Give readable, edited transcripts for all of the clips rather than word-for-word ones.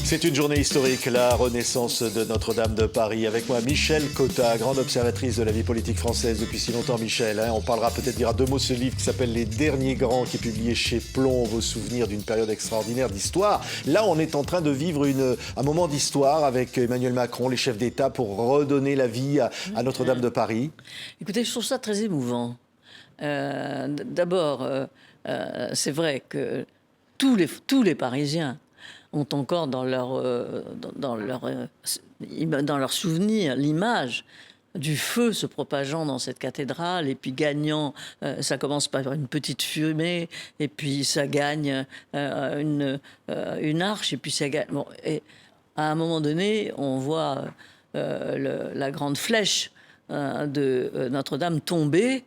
C'est une journée historique, la renaissance de Notre-Dame de Paris. Avec moi, Michel Cotta, grande observatrice de la vie politique française depuis si longtemps, Michel. On parlera peut-être, dira deux mots de ce livre qui s'appelle Les Derniers Grands, qui est publié chez Plomb, vos souvenirs d'une période extraordinaire d'histoire. Là, on est en train de vivre un moment d'histoire avec Emmanuel Macron, les chefs d'État, pour redonner la vie à Notre-Dame de Paris. Écoutez, je trouve ça très émouvant. D'abord, c'est vrai que tous les Parisiens ont encore dans leur souvenir l'image du feu se propageant dans cette cathédrale et puis gagnant, ça commence par une petite fumée et puis ça gagne une arche et puis ça gagne... Bon, et à un moment donné, on voit la grande flèche de Notre-Dame tomber.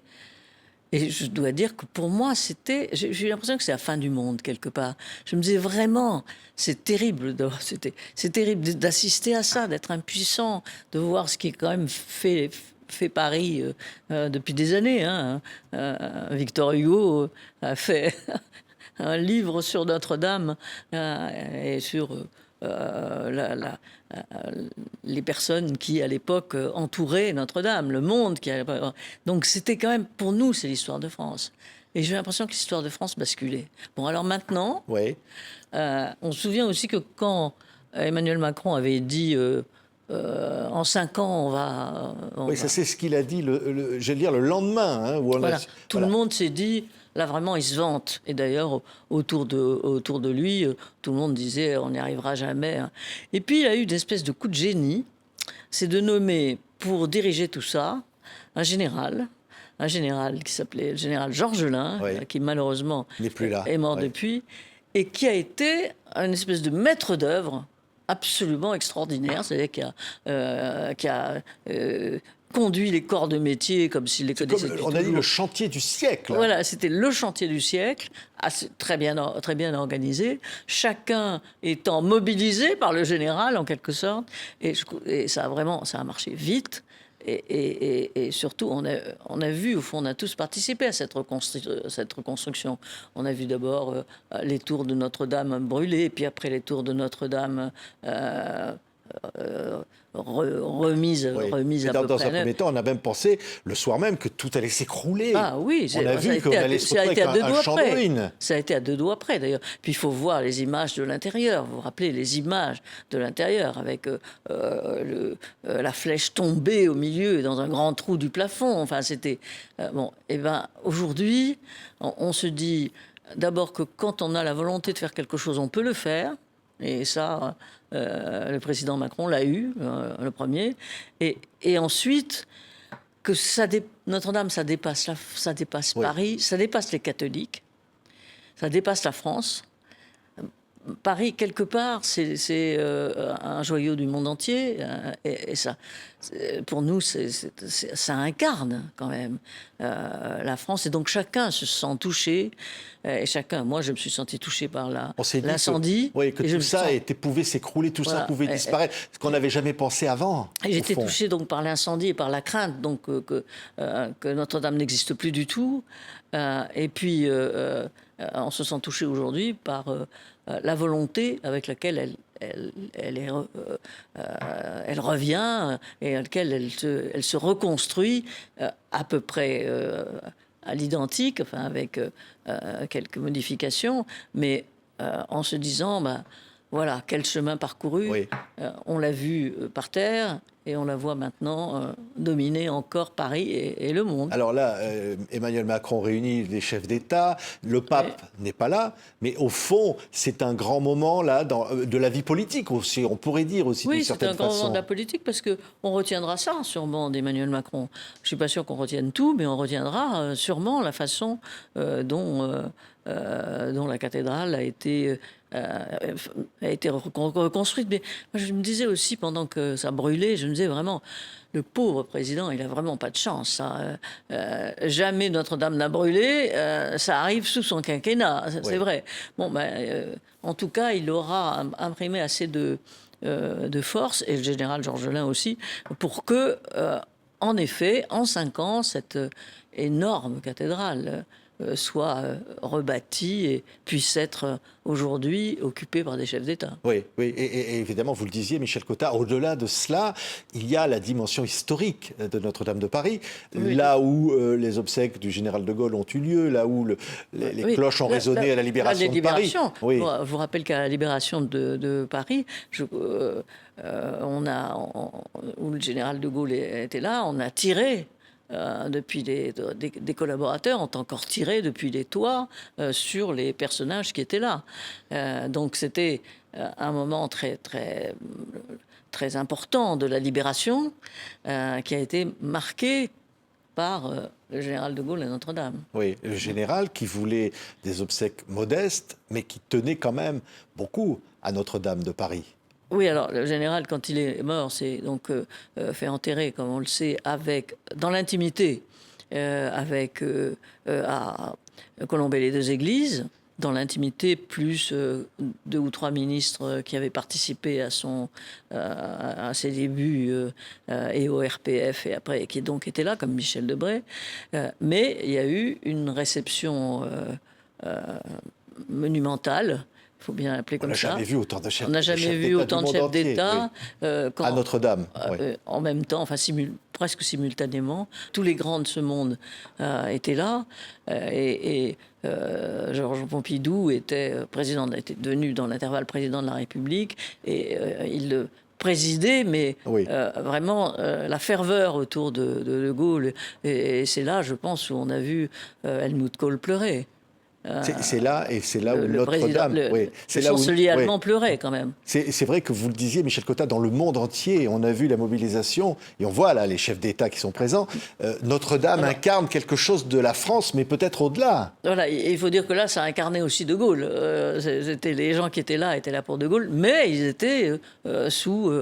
Et je dois dire que pour moi, j'ai eu l'impression que c'est la fin du monde, quelque part. Je me disais vraiment, c'est terrible d'assister à ça, d'être impuissant, de voir ce qui est quand même fait Paris depuis des années. Victor Hugo a fait un livre sur Notre-Dame et sur... les personnes qui, à l'époque, entouraient Notre-Dame, le monde. Donc, c'était quand même, pour nous, c'est l'histoire de France. Et j'ai l'impression que l'histoire de France basculait. Bon, alors maintenant, oui. On se souvient aussi que quand Emmanuel Macron avait dit en 5 ans, on va... Ça c'est ce qu'il a dit, je vais dire, le lendemain. Tout le monde s'est dit... Là, vraiment, il se vante. Et d'ailleurs, autour de lui, tout le monde disait on n'y arrivera jamais. Et puis, il a eu une espèce de coup de génie. C'est de nommer, pour diriger tout ça, un général qui s'appelait le général Georges Lain, qui malheureusement est mort depuis, et qui a été une espèce de maître d'œuvre absolument extraordinaire. C'est-à-dire qui a conduit les corps de métier comme s'il les connaissait. On a dit le chantier du siècle. Voilà, c'était le chantier du siècle, très bien organisé, chacun étant mobilisé par le général en quelque sorte, et ça a marché vite. Et surtout, on a vu, au fond, on a tous participé à cette reconstruction. On a vu d'abord les tours de Notre-Dame brûlées, puis après les tours de Notre-Dame remise à peu près. Dans un premier temps, on a même pensé, le soir même, que tout allait s'écrouler. Ah oui, on a vu qu'on allait se retrouver avec un champ de ruines. Ça a été à 2 doigts près, d'ailleurs. Puis il faut voir les images de l'intérieur. Vous vous rappelez les images de l'intérieur, avec la flèche tombée au milieu, dans un grand trou du plafond. Enfin, c'était... bon, et ben, aujourd'hui, on se dit d'abord que quand on a la volonté de faire quelque chose, on peut le faire. Et ça, le président Macron l'a eu, le premier. Et ensuite, que Notre-Dame, ça dépasse Paris, ça dépasse les catholiques, ça dépasse la France. Paris, quelque part, c'est un joyau du monde entier. Et ça, pour nous, ça incarne quand même la France. Et donc chacun se sent touché. Et moi, je me suis senti touché par l'incendie. Que tout ça pouvait s'écrouler, tout ça pouvait disparaître, ce qu'on n'avait jamais pensé avant. Et j'étais touché donc par l'incendie et par la crainte donc que Notre-Dame n'existe plus du tout. Et puis, on se sent touché aujourd'hui par la volonté avec laquelle elle revient et avec laquelle elle se reconstruit à peu près à l'identique, enfin avec quelques modifications, mais en se disant, voilà, quel chemin parcouru. On l'a vu par terre et on la voit maintenant dominer encore Paris et le monde. Alors là, Emmanuel Macron réunit les chefs d'État, le pape n'est pas là, mais au fond, c'est un grand moment là, de la vie politique aussi, on pourrait dire aussi d'une certaine façon. Oui, c'est un grand moment de la politique parce qu'on retiendra ça sûrement d'Emmanuel Macron. Je ne suis pas sûr qu'on retienne tout, mais on retiendra sûrement la façon dont la cathédrale a été reconstruite. Mais moi, je me disais aussi, pendant que ça brûlait, je me disais vraiment, le pauvre président, il a vraiment pas de chance. Jamais Notre-Dame n'a brûlé. Ça arrive sous son quinquennat, c'est vrai. Bon, en tout cas, il aura imprimé assez de force, et le général Georges Lain aussi, pour que, en effet, en 5 ans, cette énorme cathédrale soit rebâti et puisse être aujourd'hui occupé par des chefs d'État. Oui, oui. Et évidemment, vous le disiez, Michel Cotta, au-delà de cela, il y a la dimension historique de Notre-Dame de Paris, oui. Là où les obsèques du général de Gaulle ont eu lieu, là où les cloches ont résonné à la libération de Paris. Oui. Je vous rappelle qu'à la libération de Paris, où le général de Gaulle était là, on a tiré. Depuis des collaborateurs ont encore tiré depuis les toits sur les personnages qui étaient là. Donc c'était un moment très, très, très important de la libération qui a été marqué par le général de Gaulle à Notre-Dame. Oui, le général qui voulait des obsèques modestes, mais qui tenait quand même beaucoup à Notre-Dame de Paris. Oui, alors le général, quand il est mort, s'est donc fait enterrer, comme on le sait, dans l'intimité, à Colombey-les-Deux-Églises, dans l'intimité, plus 2 ou 3 ministres qui avaient participé à ses débuts et au RPF, et après, qui donc étaient là, comme Michel Debré. Mais il y a eu une réception monumentale. Il faut bien l'appeler comme ça. On n'a jamais vu autant de chefs d'État. On n'a jamais vu autant de chefs d'État. Oui. À Notre-Dame. En même temps, enfin presque simultanément. Tous les grands de ce monde étaient là. Georges Pompidou était devenu dans l'intervalle président de la République. Et il présidait, mais vraiment la ferveur autour de Gaulle. Et c'est là, je pense, où on a vu Helmut Kohl pleurer. C'est là où Notre-Dame... Le chancelier allemand pleurait quand même. C'est vrai que vous le disiez, Michel Cotta, dans le monde entier, on a vu la mobilisation, et on voit là les chefs d'État qui sont présents. Notre-Dame incarne quelque chose de la France, mais peut-être au-delà. Voilà, il faut dire que là, ça incarnait aussi De Gaulle. Les gens qui étaient là pour De Gaulle, mais ils étaient sous...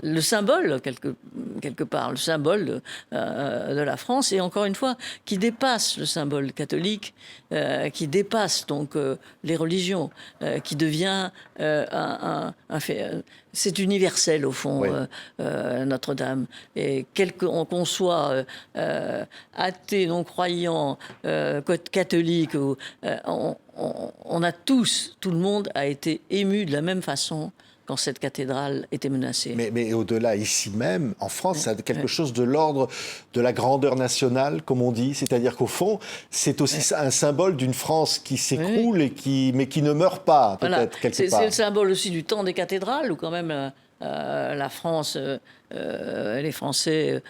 le symbole, quelque part, le symbole de la France, et encore une fois, qui dépasse le symbole catholique, qui dépasse donc les religions, qui devient un fait. C'est universel, au fond, Notre-Dame. Et qu'on soit athée, non-croyant, catholique, on a tous, tout le monde a été ému de la même façon quand cette cathédrale était menacée. Mais au-delà, ici même, en France, ça a quelque chose de l'ordre de la grandeur nationale, comme on dit. C'est-à-dire qu'au fond, c'est aussi un symbole d'une France qui s'écroule, mais qui ne meurt pas, peut-être, quelque part. C'est le symbole aussi du temps des cathédrales, où quand même la France, les Français...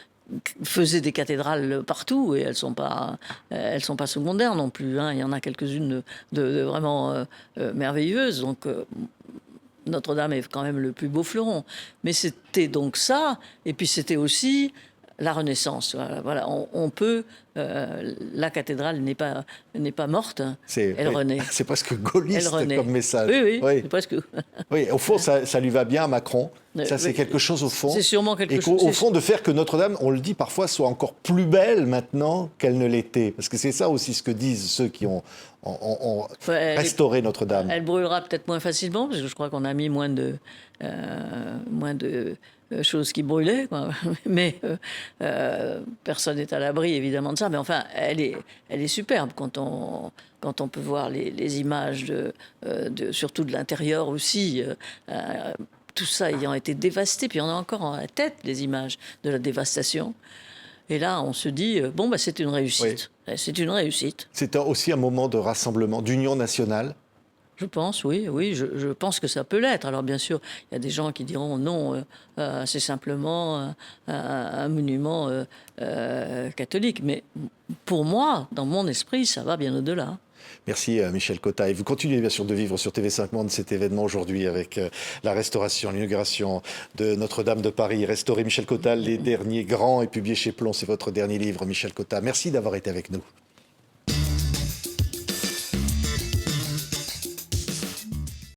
faisaient des cathédrales partout, et elles sont pas secondaires non plus. Il y en a quelques-unes de vraiment merveilleuses. Donc... Notre-Dame est quand même le plus beau fleuron. Mais c'était donc ça, et puis c'était aussi la Renaissance. Voilà, on peut... la cathédrale n'est pas morte, elle renaît. C'est presque gaulliste comme message. Oui. C'est presque... Oui, au fond, ça lui va bien à Macron. Ça, c'est quelque chose, au fond. C'est sûrement quelque chose. Au fond, de faire que Notre-Dame, on le dit parfois, soit encore plus belle maintenant qu'elle ne l'était. Parce que c'est ça aussi ce que disent ceux qui ont restauré Notre-Dame. Elle brûlera peut-être moins facilement, parce que je crois qu'on a mis moins de choses qui brûlaient, quoi. Mais personne n'est à l'abri, évidemment, de ça. Mais enfin, elle est superbe quand on peut voir les images, surtout de l'intérieur aussi. Tout ça ayant été dévasté, puis on a encore en tête les images de la dévastation. Et là, on se dit, c'est une réussite. Oui. C'est une réussite. C'est aussi un moment de rassemblement, d'union nationale. Je pense, oui, je pense que ça peut l'être. Alors bien sûr, il y a des gens qui diront non, c'est simplement un monument catholique. Mais pour moi, dans mon esprit, ça va bien au-delà. Merci Michel Cotta. Et vous continuez bien sûr de vivre sur TV5 Monde cet événement aujourd'hui avec la restauration, l'inauguration de Notre-Dame de Paris. Restaurer Michel Cotta, les derniers grands, et publié chez Plon. C'est votre dernier livre, Michel Cotta. Merci d'avoir été avec nous.